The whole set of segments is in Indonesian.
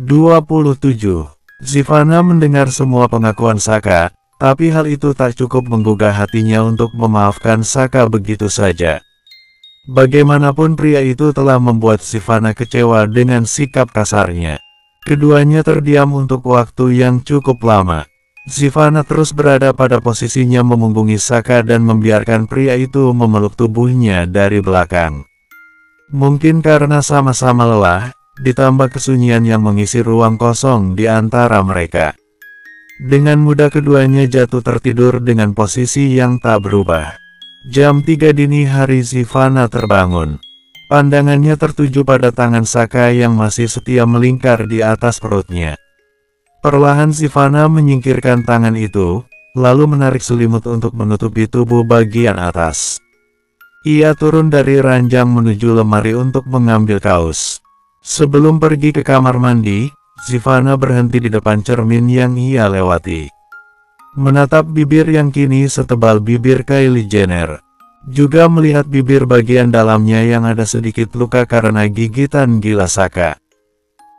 27. Sivana mendengar semua pengakuan Saka, tapi hal itu tak cukup menggugah hatinya untuk memaafkan Saka begitu saja. Bagaimanapun pria itu telah membuat Sivana kecewa dengan sikap kasarnya. Keduanya terdiam untuk waktu yang cukup lama. Sivana terus berada pada posisinya memunggungi Saka dan membiarkan pria itu memeluk tubuhnya dari belakang. Mungkin karena sama-sama lelah, ditambah kesunyian yang mengisi ruang kosong di antara mereka. Dengan mudah keduanya jatuh tertidur dengan posisi yang tak berubah. Jam 3 dini hari Sivana terbangun. Pandangannya tertuju pada tangan Saka yang masih setia melingkar di atas perutnya. Perlahan Sivana menyingkirkan tangan itu, lalu menarik selimut untuk menutupi tubuh bagian atas. Ia turun dari ranjang menuju lemari untuk mengambil kaos. Sebelum pergi ke kamar mandi, Sivana berhenti di depan cermin yang ia lewati. Menatap bibir yang kini setebal bibir Kylie Jenner. Juga melihat bibir bagian dalamnya yang ada sedikit luka karena gigitan gila Saka.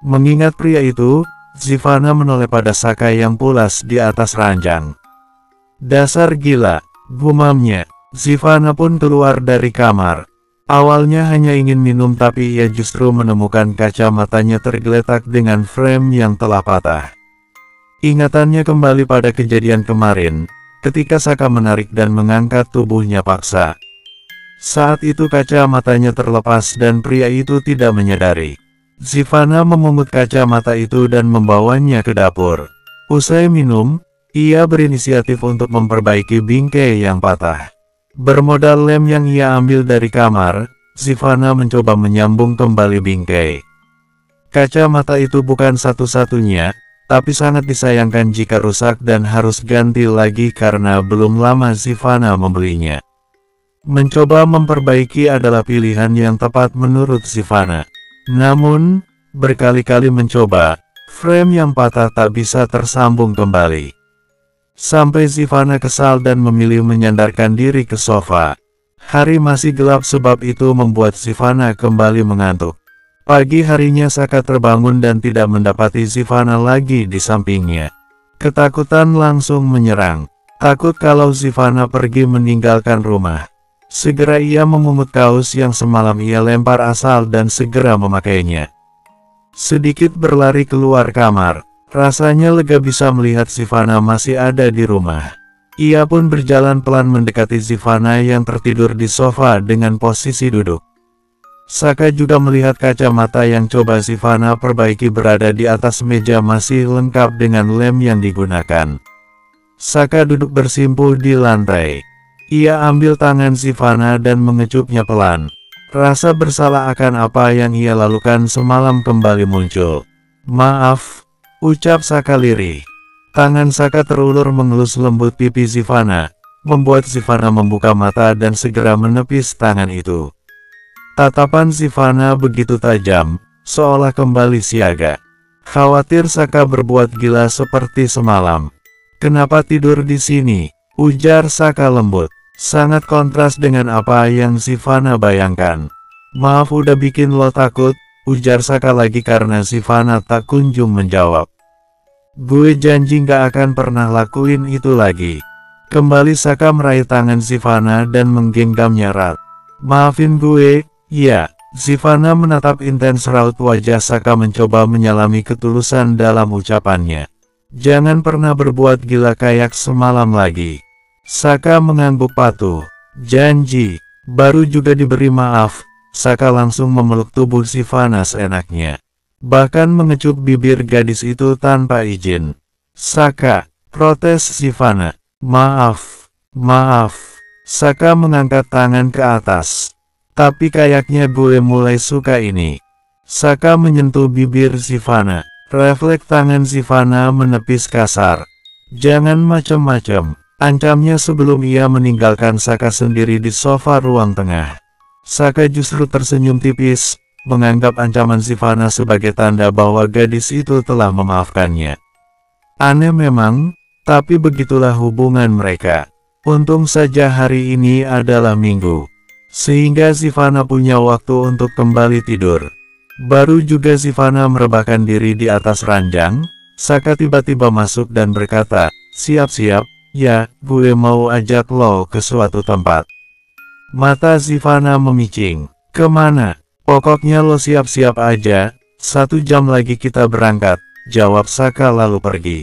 Mengingat pria itu, Sivana menoleh pada Saka yang pulas di atas ranjang. Dasar gila, gumamnya. Sivana pun keluar dari kamar. Awalnya hanya ingin minum tapi ia justru menemukan kacamatanya tergeletak dengan frame yang telah patah. Ingatannya kembali pada kejadian kemarin, ketika Saka menarik dan mengangkat tubuhnya paksa. Saat itu kacamatanya terlepas dan pria itu tidak menyadari. Sivana memungut kacamata itu dan membawanya ke dapur. Usai minum, ia berinisiatif untuk memperbaiki bingkai yang patah. Bermodal lem yang ia ambil dari kamar, Sivana mencoba menyambung kembali bingkai. Kacamata itu bukan satu-satunya, tapi sangat disayangkan jika rusak dan harus ganti lagi karena belum lama Sivana membelinya. Mencoba memperbaiki adalah pilihan yang tepat menurut Sivana. Namun, berkali-kali mencoba, frame yang patah tak bisa tersambung kembali. Sampai Sivana kesal dan memilih menyandarkan diri ke sofa. Hari masih gelap sebab itu membuat Sivana kembali mengantuk. Pagi harinya Saka terbangun dan tidak mendapati Sivana lagi di sampingnya. Ketakutan langsung menyerang. Takut kalau Sivana pergi meninggalkan rumah. Segera ia memungut kaos yang semalam ia lempar asal dan segera memakainya. Sedikit berlari keluar kamar. Rasanya lega bisa melihat Sivana masih ada di rumah. Ia pun berjalan pelan mendekati Sivana yang tertidur di sofa dengan posisi duduk. Saka juga melihat kacamata yang coba Sivana perbaiki berada di atas meja masih lengkap dengan lem yang digunakan. Saka duduk bersimpuh di lantai. Ia ambil tangan Sivana dan mengecupnya pelan. Rasa bersalah akan apa yang ia lakukan semalam kembali muncul. Maaf, ucap Saka lirih. Tangan Saka terulur mengelus lembut pipi Sivana, membuat Sivana membuka mata dan segera menepis tangan itu. Tatapan Sivana begitu tajam, seolah kembali siaga. Khawatir Saka berbuat gila seperti semalam. Kenapa tidur di sini? Ujar Saka lembut. Sangat kontras dengan apa yang Sivana bayangkan. Maaf udah bikin lo takut, ujar Saka lagi karena Sivana tak kunjung menjawab. Gue janji gak akan pernah lakuin itu lagi. Kembali Saka meraih tangan Sivana dan menggenggamnya erat. Maafin gue, ya. Sivana menatap intens raut wajah Saka mencoba menyalami ketulusan dalam ucapannya. Jangan pernah berbuat gila kayak semalam lagi. Saka mengangguk patuh. Janji. Baru juga diberi maaf, Saka langsung memeluk tubuh Sivana seenaknya. Bahkan mengecup bibir gadis itu tanpa izin. Saka, protes Sivana. Maaf, maaf. Saka mengangkat tangan ke atas. Tapi kayaknya gue mulai suka ini. Saka menyentuh bibir Sivana. Refleks tangan Sivana menepis kasar. Jangan macem-macem, ancamnya sebelum ia meninggalkan Saka sendiri di sofa ruang tengah. Saka justru tersenyum tipis, menganggap ancaman Sivana sebagai tanda bahwa gadis itu telah memaafkannya. Aneh memang, tapi begitulah hubungan mereka. Untung saja hari ini adalah Minggu, sehingga Sivana punya waktu untuk kembali tidur. Baru juga Sivana merebahkan diri di atas ranjang, Saka tiba-tiba masuk dan berkata, "Siap-siap, ya, gue mau ajak lo ke suatu tempat." Mata Sivana memicing. "Kemana?" "Pokoknya lo siap-siap aja, 1 jam lagi kita berangkat," jawab Saka lalu pergi.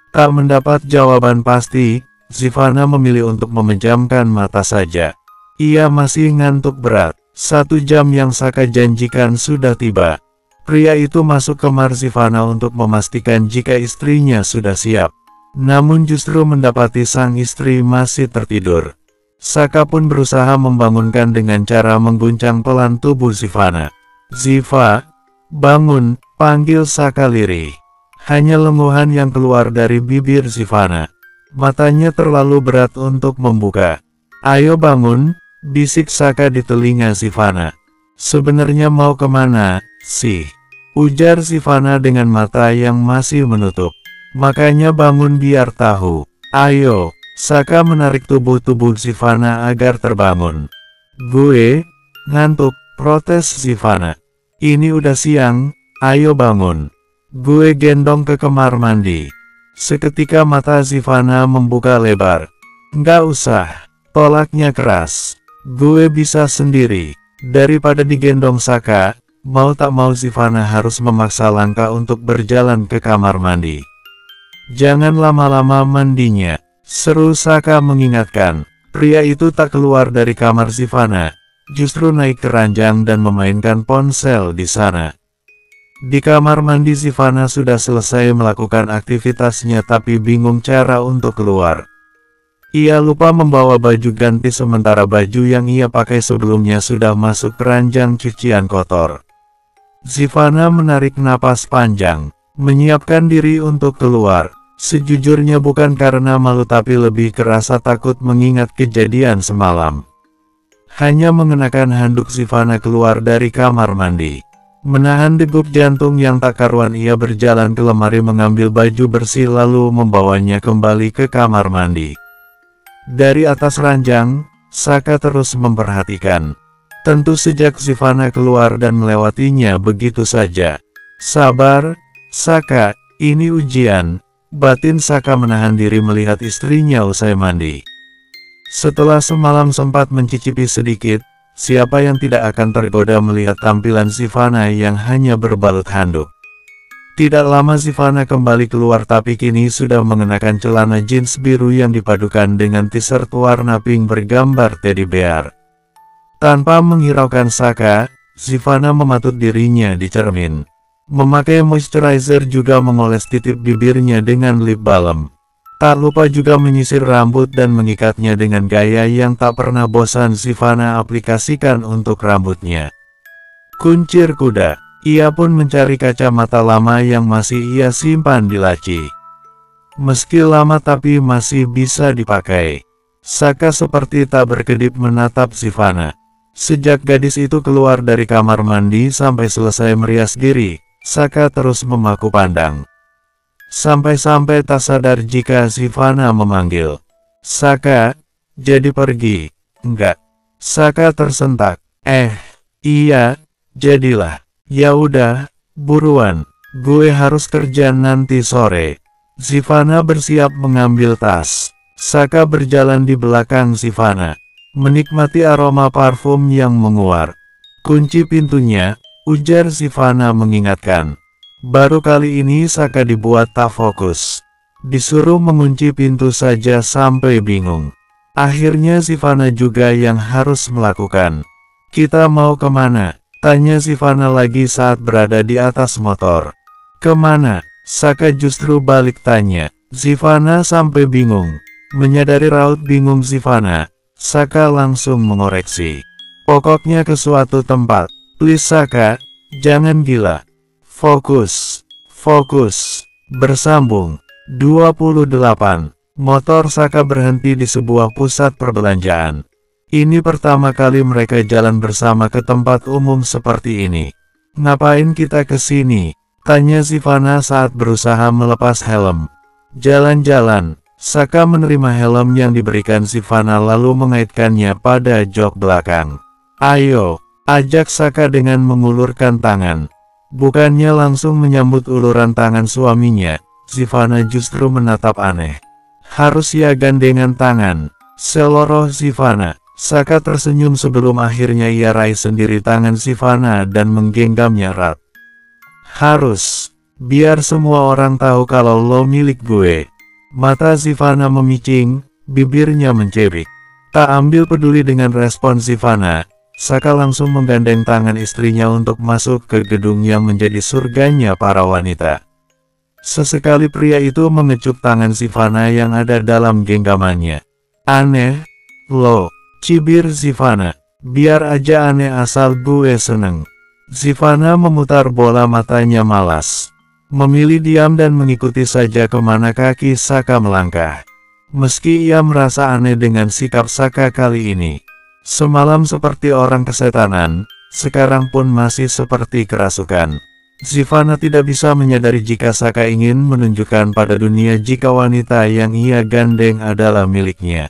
Tak mendapat jawaban pasti, Sivana memilih untuk memejamkan mata saja. Ia masih ngantuk berat. 1 jam yang Saka janjikan sudah tiba. Pria itu masuk kamar Sivana untuk memastikan jika istrinya sudah siap. Namun justru mendapati sang istri masih tertidur. Saka pun berusaha membangunkan dengan cara mengguncang pelan tubuh Sivana. "Ziva, bangun," panggil Saka lirih. Hanya lenguhan yang keluar dari bibir Sivana. Matanya terlalu berat untuk membuka. "Ayo bangun," bisik Saka di telinga Sivana. "Sebenarnya mau kemana sih?" ujar Sivana dengan mata yang masih menutup. "Makanya bangun biar tahu." "Ayo." Saka menarik tubuh Sivana agar terbangun. "Gue ngantuk," protes Sivana. "Ini udah siang, ayo bangun. Gue gendong ke kamar mandi." Seketika mata Sivana membuka lebar. "Nggak usah," tolaknya keras. "Gue bisa sendiri." Daripada digendong Saka, mau tak mau Sivana harus memaksa langkah untuk berjalan ke kamar mandi. "Jangan lama-lama mandinya," seru Saka mengingatkan. Pria itu tak keluar dari kamar Sivana, justru naik ke ranjang dan memainkan ponsel di sana. Di kamar mandi Sivana sudah selesai melakukan aktivitasnya tapi bingung cara untuk keluar. Ia lupa membawa baju ganti sementara baju yang ia pakai sebelumnya sudah masuk keranjang cucian kotor. Sivana menarik napas panjang, menyiapkan diri untuk keluar. Sejujurnya bukan karena malu tapi lebih kerasa takut mengingat kejadian semalam. Hanya mengenakan handuk Sivana keluar dari kamar mandi. Menahan degup jantung yang tak karuan ia berjalan ke lemari mengambil baju bersih lalu membawanya kembali ke kamar mandi. Dari atas ranjang, Saka terus memperhatikan. Tentu sejak Sivana keluar dan melewatinya begitu saja. "Sabar, Saka, ini ujian." Batin Saka menahan diri melihat istrinya usai mandi. Setelah semalam sempat mencicipi sedikit, siapa yang tidak akan tergoda melihat tampilan Sivana yang hanya berbalut handuk. Tidak lama Sivana kembali keluar tapi kini sudah mengenakan celana jeans biru yang dipadukan dengan t-shirt warna pink bergambar teddy bear. Tanpa menghiraukan Saka, Sivana mematut dirinya di cermin. Memakai moisturizer juga mengoles titik bibirnya dengan lip balm. Tak lupa juga menyisir rambut dan mengikatnya dengan gaya yang tak pernah bosan Sivana aplikasikan untuk rambutnya. Kuncir kuda, ia pun mencari kacamata lama yang masih ia simpan di laci. Meski lama tapi masih bisa dipakai. Saka seperti tak berkedip menatap Sivana. Sejak gadis itu keluar dari kamar mandi sampai selesai merias diri, Saka terus memaku pandang. Sampai-sampai tak sadar jika Sivana memanggil. "Saka, jadi pergi?" "Enggak." Saka tersentak. Iya, jadilah." "Ya udah, buruan. Gue harus kerja nanti sore." Sivana bersiap mengambil tas. Saka berjalan di belakang Sivana, menikmati aroma parfum yang menguar. "Kunci pintunya," ujar Sivana mengingatkan. Baru kali ini Saka dibuat tak fokus. Disuruh mengunci pintu saja sampai bingung. Akhirnya Sivana juga yang harus melakukan. "Kita mau kemana?" tanya Sivana lagi saat berada di atas motor. "Kemana?" Saka justru balik tanya. Sivana sampai bingung. Menyadari raut bingung Sivana, Saka langsung mengoreksi. "Pokoknya ke suatu tempat. Please Saka, jangan gila. Fokus, fokus." Bersambung. 28. Motor Saka berhenti di sebuah pusat perbelanjaan. Ini pertama kali mereka jalan bersama ke tempat umum seperti ini. "Ngapain kita ke sini?" tanya Sivana saat berusaha melepas helm. "Jalan-jalan." Saka menerima helm yang diberikan Sivana lalu mengaitkannya pada jok belakang. "Ayo." ajak Saka dengan mengulurkan tangan. Bukannya langsung menyambut uluran tangan suaminya, Sivana justru menatap aneh. Harus ya gandengan tangan, seloroh Sivana. Saka tersenyum sebelum akhirnya ia raih sendiri tangan Sivana dan menggenggamnya erat. Harus, biar semua orang tahu kalau lo milik gue. Mata Sivana memicing, bibirnya mencebik. Tak ambil peduli dengan respon Sivana, Saka langsung menggandeng tangan istrinya untuk masuk ke gedung yang menjadi surganya para wanita. Sesekali pria itu mengecup tangan Sivana yang ada dalam genggamannya. Aneh, lo, cibir Sivana. Biar aja aneh asal gue seneng. Sivana memutar bola matanya malas. Memilih diam dan mengikuti saja kemana kaki Saka melangkah. Meski ia merasa aneh dengan sikap Saka kali ini. Semalam seperti orang kesetanan, sekarang pun masih seperti kerasukan. Sivana tidak bisa menyadari jika Saka ingin menunjukkan pada dunia jika wanita yang ia gandeng adalah miliknya.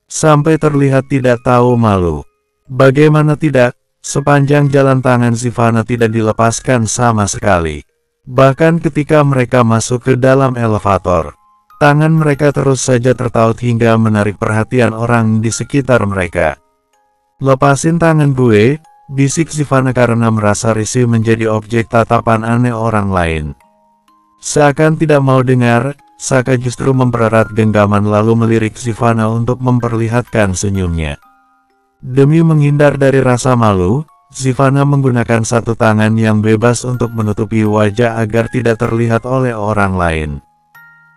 Sampai terlihat tidak tahu malu. Bagaimana tidak, sepanjang jalan tangan Sivana tidak dilepaskan sama sekali. Bahkan ketika mereka masuk ke dalam elevator, tangan mereka terus saja tertaut hingga menarik perhatian orang di sekitar mereka. Lepasin tangan gue, bisik Sivana karena merasa risih menjadi objek tatapan aneh orang lain. Seakan tidak mau dengar, Saka justru mempererat genggaman lalu melirik Sivana untuk memperlihatkan senyumnya. Demi menghindar dari rasa malu, Sivana menggunakan satu tangan yang bebas untuk menutupi wajah agar tidak terlihat oleh orang lain.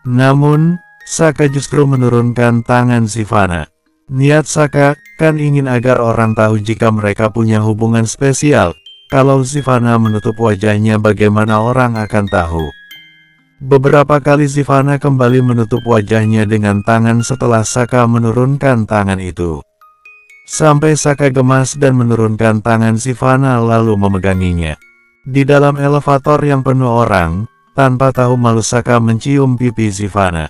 Namun, Saka justru menurunkan tangan Sivana. Niat Saka kan ingin agar orang tahu jika mereka punya hubungan spesial. Kalau Sivana menutup wajahnya bagaimana orang akan tahu. Beberapa kali Sivana kembali menutup wajahnya dengan tangan setelah Saka menurunkan tangan itu. Sampai Saka gemas dan menurunkan tangan Sivana lalu memeganginya. Di dalam elevator yang penuh orang, tanpa tahu malu Saka mencium pipi Sivana.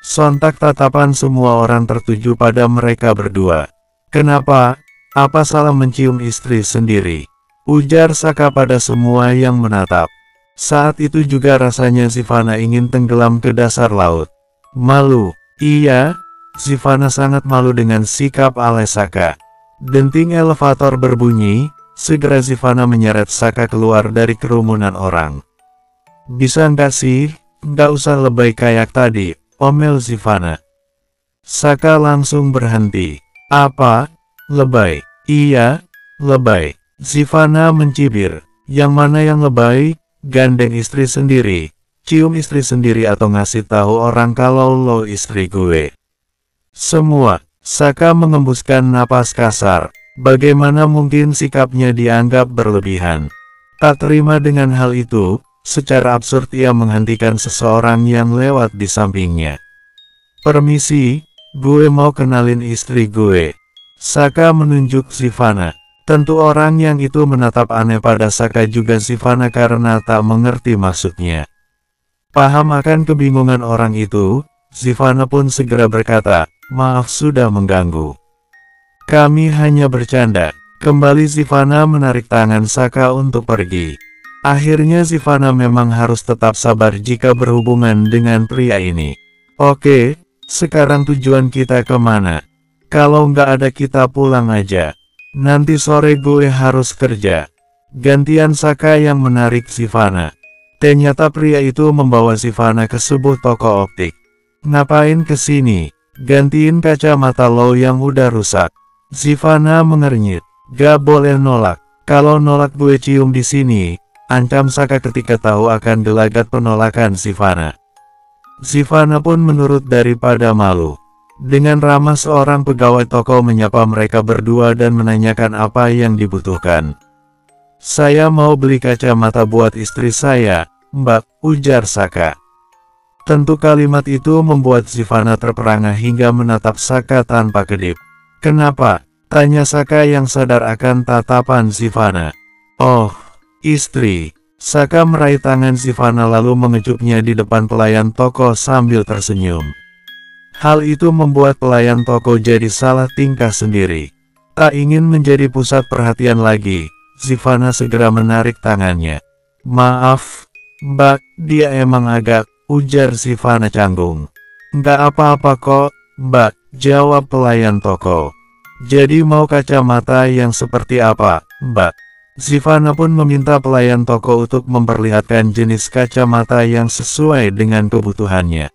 Sontak tatapan semua orang tertuju pada mereka berdua. Kenapa? Apa salah mencium istri sendiri? Ujar Saka pada semua yang menatap. Saat itu juga rasanya Sivana ingin tenggelam ke dasar laut. Malu? Iya, Sivana sangat malu dengan sikap alay Saka. Denting elevator berbunyi, segera Sivana menyeret Saka keluar dari kerumunan orang. Bisa nggak sih, nggak usah lebay kayak tadi, omel Sivana. Saka langsung berhenti. Apa? Lebay? Iya, lebay. Sivana mencibir. Yang mana yang lebay? Gandeng istri sendiri, cium istri sendiri atau ngasih tahu orang kalau lo istri gue. Semua. Saka mengembuskan napas kasar. Bagaimana mungkin sikapnya dianggap berlebihan? Tak terima dengan hal itu, secara absurd ia menghentikan seseorang yang lewat di sampingnya. Permisi, gue mau kenalin istri gue. Saka menunjuk Sivana. Tentu orang yang itu menatap aneh pada Saka juga Sivana karena tak mengerti maksudnya. Paham akan kebingungan orang itu, Sivana pun segera berkata, maaf sudah mengganggu. Kami hanya bercanda. Kembali Sivana menarik tangan Saka untuk pergi. Akhirnya Sivana memang harus tetap sabar jika berhubungan dengan pria ini. Oke, sekarang tujuan kita kemana? Kalau nggak ada kita pulang aja. Nanti sore gue harus kerja. Gantian Saka yang menarik Sivana. Ternyata pria itu membawa Sivana ke sebuah toko optik. Ngapain kesini? Gantiin kacamata lo yang udah rusak. Sivana mengernyit. Gak boleh nolak. Kalau nolak gue cium di sini, ancam Saka ketika tahu akan gelagat penolakan Sivana. Sivana pun menurut daripada malu. Dengan ramah seorang pegawai toko menyapa mereka berdua dan menanyakan apa yang dibutuhkan. Saya mau beli kacamata buat istri saya, Mbak, ujar Saka. Tentu kalimat itu membuat Sivana terperangah hingga menatap Saka tanpa kedip. Kenapa? Tanya Saka yang sadar akan tatapan Sivana. Oh, istri. Saka meraih tangan Sivana lalu mengecupnya di depan pelayan toko sambil tersenyum. Hal itu membuat pelayan toko jadi salah tingkah sendiri. Tak ingin menjadi pusat perhatian lagi, Sivana segera menarik tangannya. Maaf, Mbak, dia emang agak, ujar Sivana canggung. Nggak apa-apa kok, Mbak, jawab pelayan toko. Jadi mau kacamata yang seperti apa, Mbak? Sivana pun meminta pelayan toko untuk memperlihatkan jenis kacamata yang sesuai dengan kebutuhannya.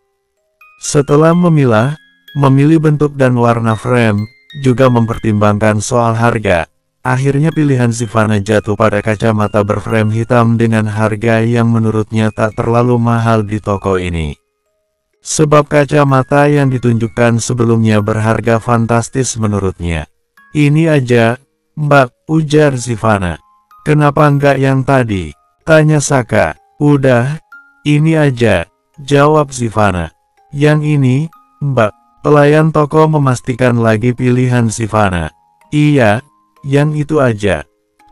Setelah memilah, memilih bentuk dan warna frame, juga mempertimbangkan soal harga, akhirnya pilihan Sivana jatuh pada kacamata berframe hitam dengan harga yang menurutnya tak terlalu mahal di toko ini. Sebab kacamata yang ditunjukkan sebelumnya berharga fantastis menurutnya. Ini aja, Mbak, ujar Sivana. Kenapa enggak yang tadi? Tanya Saka. Udah, ini aja, jawab Sivana. Yang ini, Mbak. Pelayan toko memastikan lagi pilihan Sivana. Iya, yang itu aja.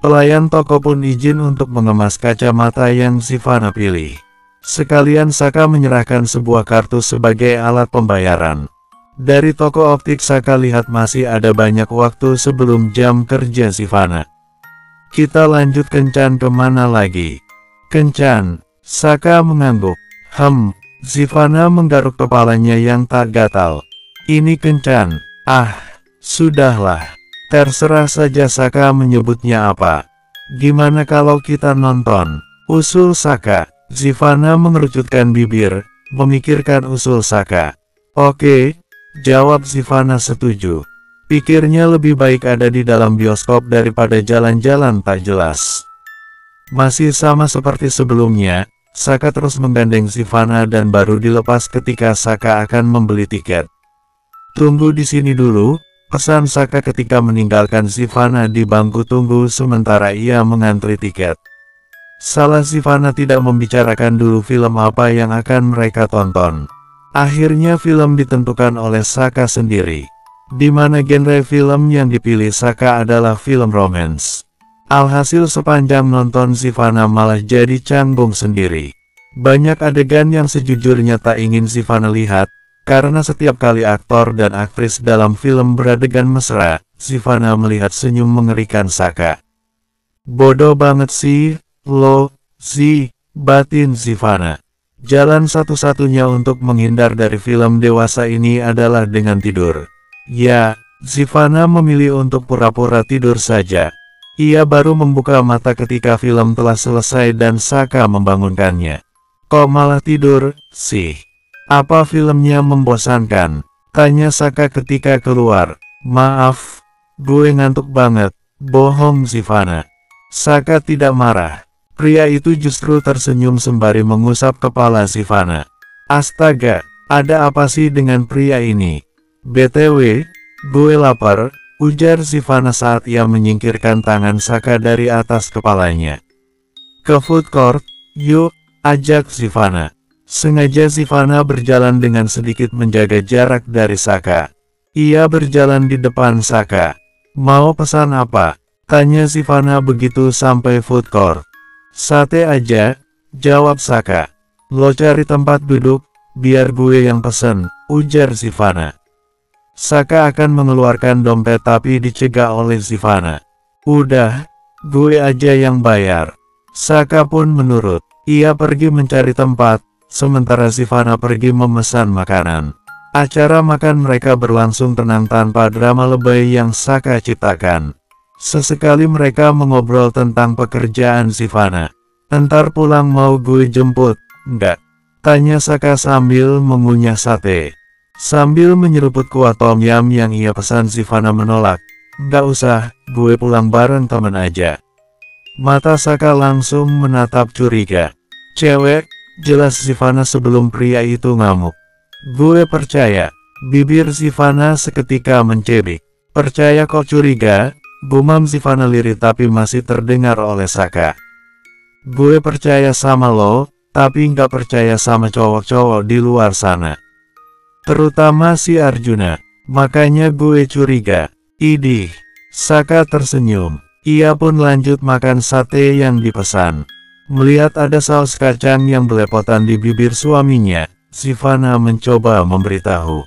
Pelayan toko pun izin untuk mengemas kacamata yang Sivana pilih. Sekalian Saka menyerahkan sebuah kartu sebagai alat pembayaran. Dari toko optik Saka lihat masih ada banyak waktu sebelum jam kerja Sivana. Kita lanjut kencan kemana lagi? Kencan, Saka mengangguk. Sivana menggaruk kepalanya yang tak gatal. Ini kencan. Sudahlah. Terserah saja Saka menyebutnya apa. Gimana kalau kita nonton? Usul Saka. Sivana mengerucutkan bibir, memikirkan usul Saka. Oke, jawab Sivana setuju. Pikirnya lebih baik ada di dalam bioskop daripada jalan-jalan tak jelas. Masih sama seperti sebelumnya, Saka terus menggandeng Sivana dan baru dilepas ketika Saka akan membeli tiket. Tunggu di sini dulu, pesan Saka ketika meninggalkan Sivana di bangku tunggu sementara ia mengantri tiket. Salah Sivana tidak membicarakan dulu film apa yang akan mereka tonton. Akhirnya film ditentukan oleh Saka sendiri. Di mana genre film yang dipilih Saka adalah film romance. Alhasil sepanjang nonton Sivana malah jadi canggung sendiri. Banyak adegan yang sejujurnya tak ingin Sivana lihat, karena setiap kali aktor dan aktris dalam film beradegan mesra, Sivana melihat senyum mengerikan Saka. Bodoh banget sih, lo, batin Sivana. Jalan satu-satunya untuk menghindar dari film dewasa ini adalah dengan tidur. Ya, Sivana memilih untuk pura-pura tidur saja. Ia baru membuka mata ketika film telah selesai dan Saka membangunkannya. Kok malah tidur, sih? Apa filmnya membosankan? Tanya Saka ketika keluar. Maaf, gue ngantuk banget. Bohong Sivana. Saka tidak marah. Pria itu justru tersenyum sembari mengusap kepala Sivana. Astaga, ada apa sih dengan pria ini? BTW, gue lapar, ujar Sivana saat ia menyingkirkan tangan Saka dari atas kepalanya. Ke food court, yuk, ajak Sivana. Sengaja Sivana berjalan dengan sedikit menjaga jarak dari Saka. Ia berjalan di depan Saka. Mau pesan apa? Tanya Sivana begitu sampai food court. Sate aja, jawab Saka. Lo cari tempat duduk, biar gue yang pesen, ujar Sivana. Saka akan mengeluarkan dompet tapi dicegah oleh Sivana. Udah, gue aja yang bayar. Saka pun menurut. Ia pergi mencari tempat, sementara Sivana pergi memesan makanan. Acara makan mereka berlangsung tenang tanpa drama lebay yang Saka ciptakan. Sesekali mereka mengobrol tentang pekerjaan Sivana. Entar pulang mau gue jemput, enggak? Tanya Saka sambil mengunyah sate. Sambil menyeruput kuah tom yum yang ia pesan Sivana menolak. Enggak usah, gue pulang bareng temen aja. Mata Saka langsung menatap curiga. Cewek, jelas Sivana sebelum pria itu ngamuk. Gue percaya, bibir Sivana seketika mencebik. Percaya kok curiga, gumam Sivana lirih tapi masih terdengar oleh Saka. Gue percaya sama lo, tapi nggak percaya sama cowok-cowok di luar sana. Terutama si Arjuna, makanya gue curiga. Idih, Saka tersenyum. Ia pun lanjut makan sate yang dipesan. Melihat ada saus kacang yang belepotan di bibir suaminya, Sivana mencoba memberitahu.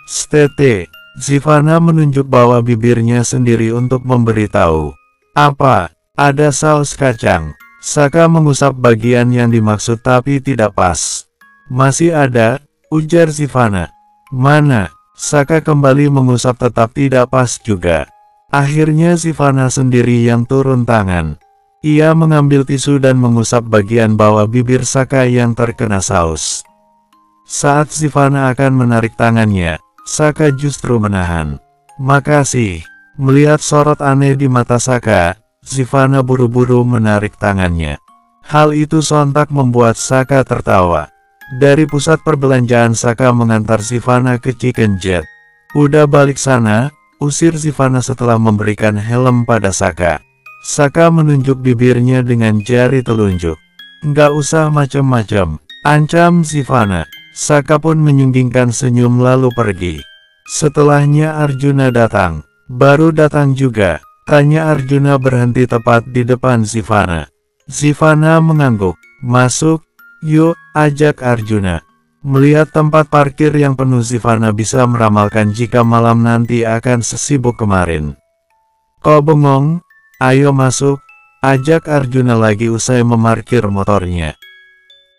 Stete, Sivana menunjuk bawah bibirnya sendiri untuk memberitahu. Apa? Ada saus kacang. Saka mengusap bagian yang dimaksud tapi tidak pas. Masih ada, ujar Sivana. Mana? Saka kembali mengusap tetap tidak pas juga. Akhirnya Sivana sendiri yang turun tangan. Ia mengambil tisu dan mengusap bagian bawah bibir Saka yang terkena saus. Saat Sivana akan menarik tangannya, Saka justru menahan. Makasih. Melihat sorot aneh di mata Saka, Sivana buru-buru menarik tangannya. Hal itu sontak membuat Saka tertawa. Dari pusat perbelanjaan Saka mengantar Sivana ke Chicken Jet. Udah balik sana, usir Sivana setelah memberikan helm pada Saka. Saka menunjuk bibirnya dengan jari telunjuk. Nggak usah macem-macem, ancam Sivana. Saka pun menyunggingkan senyum lalu pergi. Setelahnya Arjuna datang. Baru datang juga, tanya Arjuna berhenti tepat di depan Sivana. Sivana mengangguk. Masuk, yuk, ajak Arjuna. Melihat tempat parkir yang penuh, Sivana bisa meramalkan jika malam nanti akan sesibuk kemarin. Kok bengong? Ayo masuk, ajak Arjuna lagi usai memarkir motornya.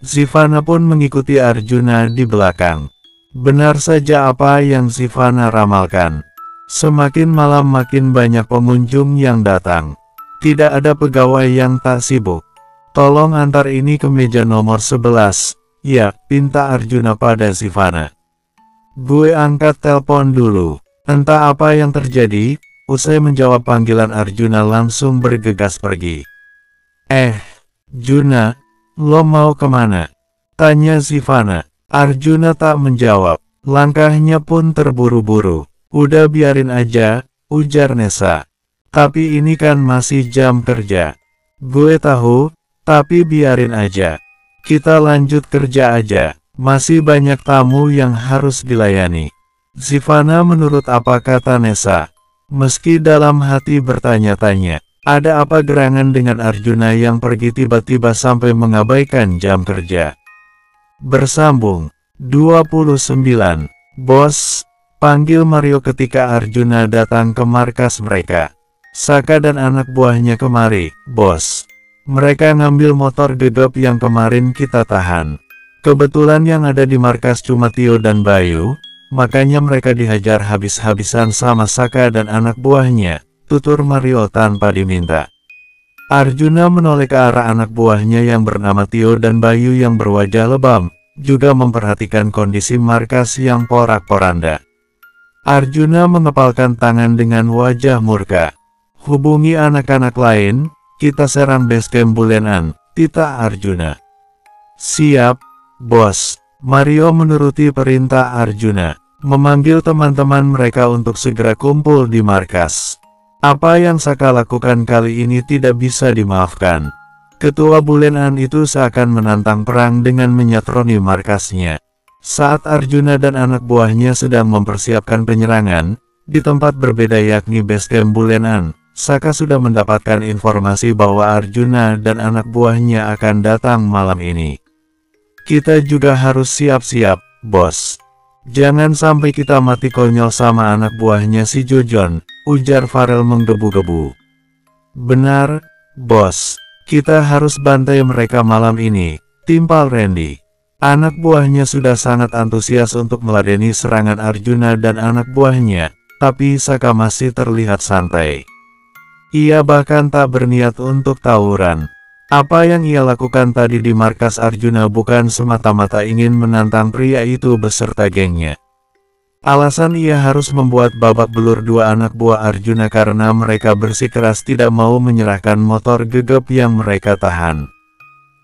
Sivana pun mengikuti Arjuna di belakang. Benar saja apa yang Sivana ramalkan. Semakin malam makin banyak pengunjung yang datang. Tidak ada pegawai yang tak sibuk. Tolong antar ini ke meja nomor 11. Ya, pinta Arjuna pada Sivana. Gue angkat telepon dulu. Entah apa yang terjadi. Usai menjawab panggilan Arjuna langsung bergegas pergi. Juna, lo mau kemana? Tanya Sivana. Arjuna tak menjawab. Langkahnya pun terburu-buru. Udah biarin aja, ujar Nesa. Tapi ini kan masih jam kerja. Gue tahu, tapi biarin aja. Kita lanjut kerja aja. Masih banyak tamu yang harus dilayani. Sivana menurut apa kata Nesa. Meski dalam hati bertanya-tanya, ada apa gerangan dengan Arjuna yang pergi tiba-tiba sampai mengabaikan jam kerja. Bersambung 29. Bos, panggil Mario ketika Arjuna datang ke markas mereka. Saka dan anak buahnya kemari, bos. Mereka ngambil motor gegap yang kemarin kita tahan. Kebetulan yang ada di markas cuma Tio dan Bayu. Makanya mereka dihajar habis-habisan sama Saka dan anak buahnya, tutur Mario tanpa diminta. Arjuna menoleh ke arah anak buahnya yang bernama Tio dan Bayu yang berwajah lebam, juga memperhatikan kondisi markas yang porak-poranda. Arjuna mengepalkan tangan dengan wajah murka. Hubungi anak-anak lain, kita serang basecamp Bulenan, titah Arjuna. Siap, bos. Mario menuruti perintah Arjuna, memanggil teman-teman mereka untuk segera kumpul di markas. Apa yang Saka lakukan kali ini tidak bisa dimaafkan. Ketua Bulenan itu seakan menantang perang dengan menyatroni markasnya. Saat Arjuna dan anak buahnya sedang mempersiapkan penyerangan, di tempat berbeda yakni basecamp Bulenan, Saka sudah mendapatkan informasi bahwa Arjuna dan anak buahnya akan datang malam ini. Kita juga harus siap-siap, bos. Jangan sampai kita mati konyol sama anak buahnya si Jojon, ujar Farel menggebu-gebu. Benar, bos. Kita harus bantai mereka malam ini, timpal Randy. Anak buahnya sudah sangat antusias untuk meladeni serangan Arjuna dan anak buahnya, tapi Saka masih terlihat santai. Ia bahkan tak berniat untuk tawuran. Apa yang ia lakukan tadi di markas Arjuna bukan semata-mata ingin menantang pria itu beserta gengnya. Alasan ia harus membuat babak belur dua anak buah Arjuna karena mereka bersikeras tidak mau menyerahkan motor gegap yang mereka tahan.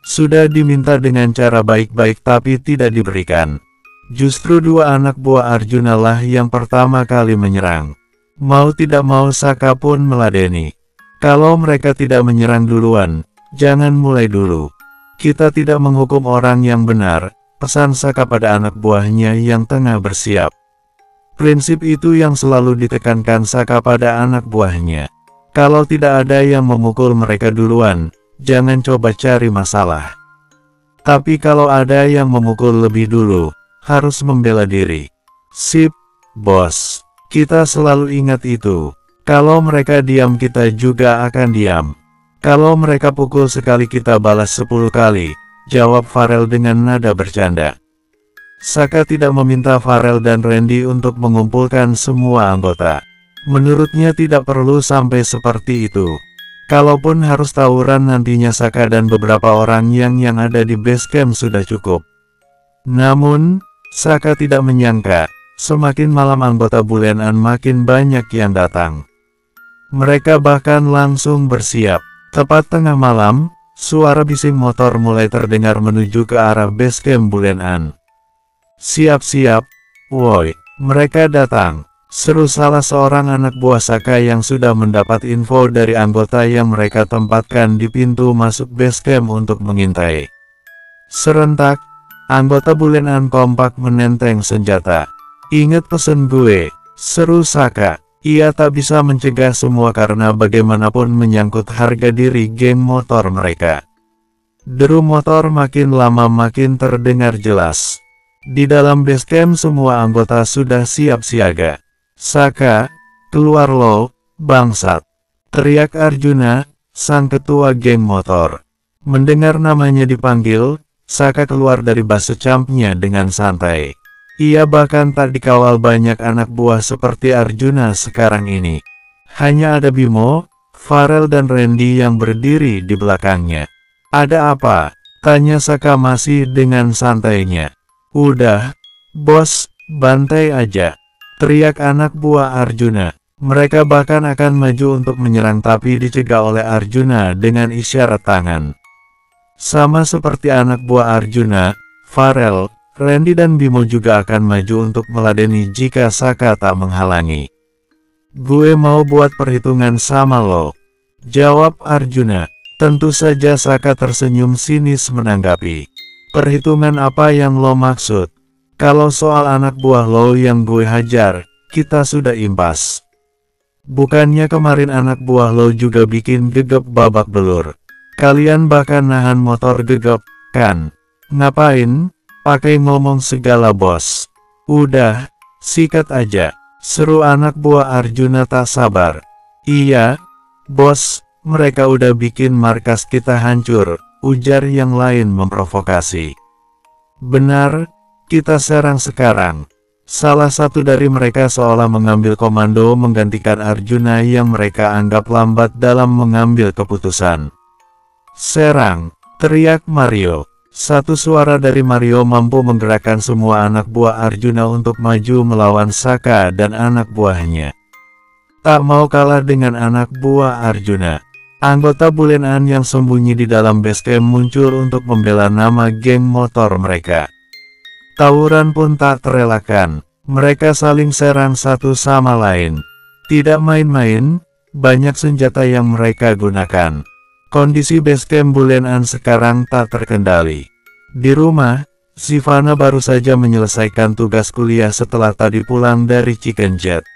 Sudah diminta dengan cara baik-baik tapi tidak diberikan. Justru dua anak buah Arjuna lah yang pertama kali menyerang. Mau tidak mau Saka pun meladeni. Kalau mereka tidak menyerang duluan, jangan mulai dulu. Kita tidak menghukum orang yang benar, pesan Saka pada anak buahnya yang tengah bersiap. Prinsip itu yang selalu ditekankan Saka pada anak buahnya. Kalau tidak ada yang memukul mereka duluan, jangan coba cari masalah. Tapi kalau ada yang memukul lebih dulu, harus membela diri. Sip, bos. Kita selalu ingat itu. Kalau mereka diam kita juga akan diam. Kalau mereka pukul sekali kita balas 10 kali, jawab Farel dengan nada bercanda. Saka tidak meminta Farel dan Randy untuk mengumpulkan semua anggota. Menurutnya tidak perlu sampai seperti itu. Kalaupun harus tawuran nantinya Saka dan beberapa orang yang ada di base camp sudah cukup. Namun, Saka tidak menyangka, semakin malam anggota Bulean makin banyak yang datang. Mereka bahkan langsung bersiap. Tepat tengah malam, suara bising motor mulai terdengar menuju ke arah base camp Bulean. Siap-siap, woi, mereka datang. Seru salah seorang anak buah Saka yang sudah mendapat info dari anggota yang mereka tempatkan di pintu masuk base camp untuk mengintai. Serentak, anggota Bulean kompak menenteng senjata. Ingat pesen gue, seru Saka. Ia tak bisa mencegah semua karena bagaimanapun menyangkut harga diri geng motor mereka. Deru motor makin lama makin terdengar jelas. Di dalam base camp semua anggota sudah siap siaga. Saka, keluar lo, bangsat. Teriak Arjuna, sang ketua geng motor. Mendengar namanya dipanggil, Saka keluar dari base campnya dengan santai. Ia bahkan tak dikawal banyak anak buah seperti Arjuna sekarang ini. Hanya ada Bimo, Farel dan Randy yang berdiri di belakangnya. Ada apa? Tanya Saka masih dengan santainya. Udah, bos, bantai aja. Teriak anak buah Arjuna. Mereka bahkan akan maju untuk menyerang tapi dicegah oleh Arjuna dengan isyarat tangan. Sama seperti anak buah Arjuna, Farel, Randy dan Bimo juga akan maju untuk meladeni jika Saka tak menghalangi. Gue mau buat perhitungan sama lo, jawab Arjuna. Tentu saja Saka tersenyum sinis menanggapi. Perhitungan apa yang lo maksud? Kalau soal anak buah lo yang gue hajar, kita sudah impas. Bukannya kemarin anak buah lo juga bikin gegap babak belur. Kalian bahkan nahan motor gegap, kan? Ngapain? Pakai ngomong segala bos. Udah, sikat aja. Seru anak buah Arjuna tak sabar. Iya, bos, mereka udah bikin markas kita hancur, ujar yang lain memprovokasi. Benar, kita serang sekarang. Salah satu dari mereka seolah mengambil komando menggantikan Arjuna yang mereka anggap lambat dalam mengambil keputusan. Serang, teriak Mario. Satu suara dari Mario mampu menggerakkan semua anak buah Arjuna untuk maju melawan Saka dan anak buahnya. Tak mau kalah dengan anak buah Arjuna, anggota Bulean yang sembunyi di dalam base camp muncul untuk membela nama geng motor mereka. Tawuran pun tak terelakkan, mereka saling serang satu sama lain. Tidak main-main, banyak senjata yang mereka gunakan. Kondisi base camp Bulean sekarang tak terkendali. Di rumah, Sivana baru saja menyelesaikan tugas kuliah setelah tadi pulang dari Chicken Jet.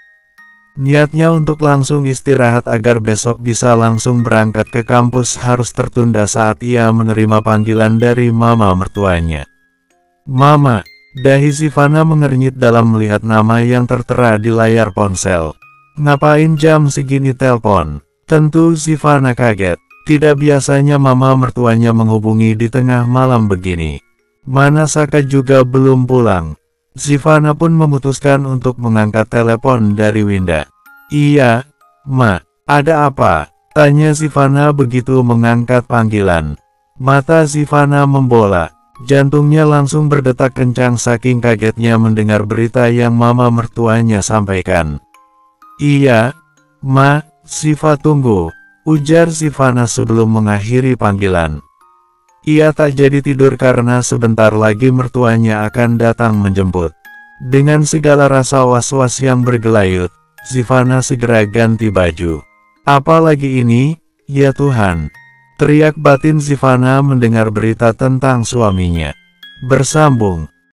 Niatnya untuk langsung istirahat agar besok bisa langsung berangkat ke kampus harus tertunda saat ia menerima panggilan dari mama mertuanya. Mama, dahi Sivana mengernyit dalam melihat nama yang tertera di layar ponsel. Ngapain jam segini telpon? Tentu Sivana kaget. Tidak biasanya mama mertuanya menghubungi di tengah malam begini. Mana Saka juga belum pulang. Sivana pun memutuskan untuk mengangkat telepon dari Winda. Iya, Ma, ada apa? Tanya Sivana begitu mengangkat panggilan. Mata Sivana membola. Jantungnya langsung berdetak kencang saking kagetnya mendengar berita yang mama mertuanya sampaikan. Iya, Ma, Siva tunggu. Ujar Sivana sebelum mengakhiri panggilan. Ia tak jadi tidur karena sebentar lagi mertuanya akan datang menjemput. Dengan segala rasa was-was yang bergelayut, Sivana segera ganti baju. Apalagi ini, ya Tuhan! Teriak batin Sivana mendengar berita tentang suaminya. Bersambung.